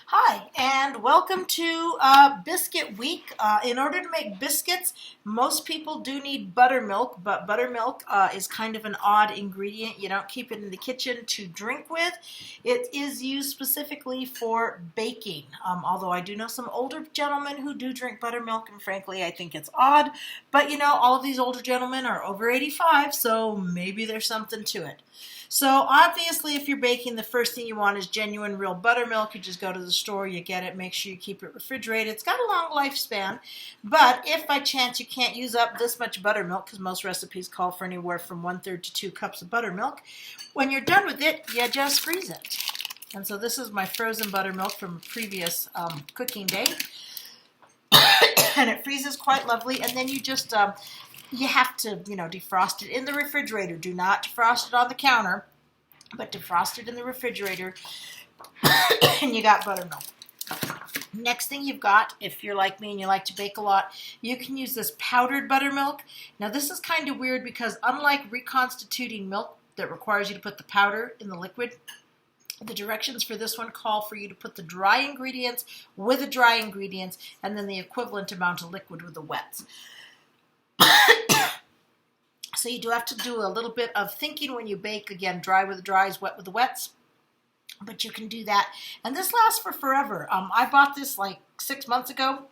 Hi, and welcome to Biscuit Week. In order to make biscuits, most people do need buttermilk, but buttermilk is kind of an odd ingredient. You don't keep it in the kitchen to drink with. It is used specifically for baking, although I do know some older gentlemen who do drink buttermilk, and frankly, I think it's odd. But you know, all of these older gentlemen are over 85, so maybe there's something to it. So obviously, if you're baking, the first thing you want is genuine real buttermilk. You just go to the store, you get it, make sure you keep it refrigerated. It's got a long lifespan, but if by chance you can't use up this much buttermilk, because most recipes call for anywhere from 1/3 to 2 cups of buttermilk, when you're done with it, you just freeze it. And so this is my frozen buttermilk from a previous cooking day, and it freezes quite lovely, and then you just you have to, defrost it in the refrigerator. Do not defrost it on the counter, but defrost it in the refrigerator, and you got buttermilk. Next thing you've got, if you're like me and you like to bake a lot, you can use this powdered buttermilk. Now this is kind of weird because unlike reconstituting milk that requires you to put the powder in the liquid, the directions for this one call for you to put the dry ingredients with the dry ingredients and then the equivalent amount of liquid with the wets. So you do have to do a little bit of thinking when you bake. Again, dry with the dries, wet with the wets. But you can do that. And this lasts for forever. I bought this like 6 months ago,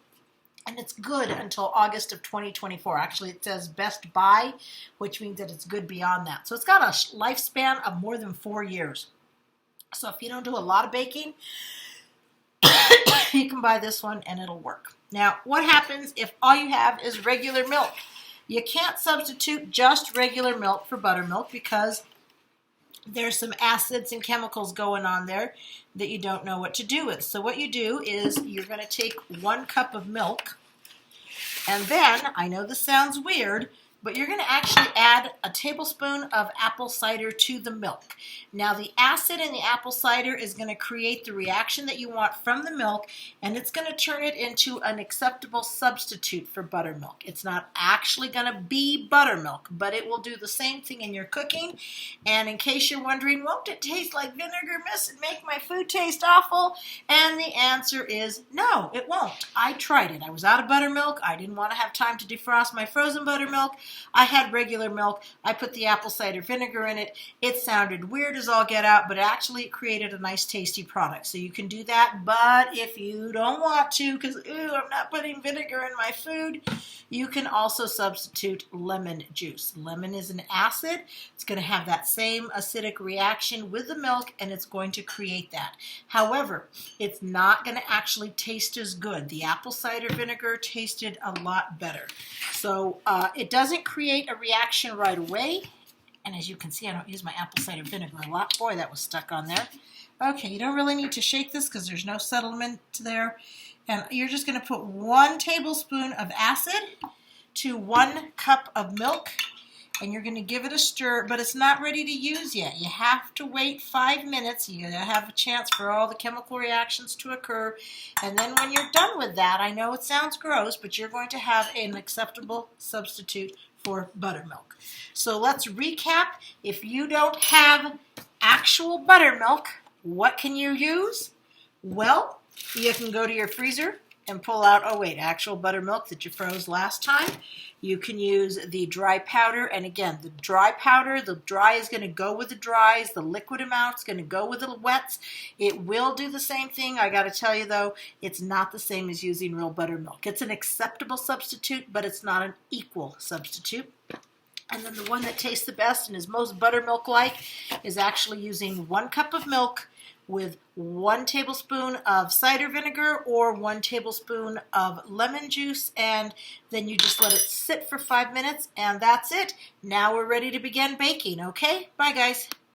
and it's good until August of 2024. Actually, it says best buy, which means that it's good beyond that. So it's got a lifespan of more than 4 years. So if you don't do a lot of baking, you can buy this one and it'll work. Now, what happens if all you have is regular milk? You can't substitute just regular milk for buttermilk because there's some acids and chemicals going on there that you don't know what to do with. So what you do is you're going to take 1 cup of milk, and then, I know this sounds weird, but you're going to actually add a tablespoon of apple cider to the milk. Now the acid in the apple cider is going to create the reaction that you want from the milk, and it's going to turn it into an acceptable substitute for buttermilk. It's not actually going to be buttermilk, but it will do the same thing in your cooking. And in case you're wondering, won't it taste like vinegar, miss, and make my food taste awful? And the answer is no, it won't. I tried it. I was out of buttermilk. I didn't want to have time to defrost my frozen buttermilk. I had regular milk. I put the apple cider vinegar in it. It sounded weird as all get out, but actually it created a nice tasty product. So you can do that, but if you don't want to, because I'm not putting vinegar in my food, you can also substitute lemon juice. Lemon is an acid. It's going to have that same acidic reaction with the milk, and it's going to create that. However, it's not going to actually taste as good. The apple cider vinegar tasted a lot better. So it doesn't create a reaction right away. And as you can see, I don't use my apple cider vinegar a lot. Boy, that was stuck on there. Okay, you don't really need to shake this because there's no settlement there. And you're just going to put 1 tablespoon of acid to 1 cup of milk. And you're going to give it a stir, but it's not ready to use yet. You have to wait 5 minutes. You have a chance for all the chemical reactions to occur. And then when you're done with that, I know it sounds gross, but you're going to have an acceptable substitute for buttermilk. So let's recap. If you don't have actual buttermilk, what can you use? Well, you can go to your freezer and pull out, actual buttermilk that you froze last time. You can use the dry powder, and again, the dry powder, the dry is going to go with the dries, the liquid amount is going to go with the wets. It will do the same thing. I got to tell you though, it's not the same as using real buttermilk. It's an acceptable substitute, but it's not an equal substitute. And then the one that tastes the best and is most buttermilk-like is actually using 1 cup of milk with 1 tablespoon of cider vinegar or 1 tablespoon of lemon juice, and then you just let it sit for 5 minutes, and that's it. Now we're ready to begin baking, okay? Bye, guys.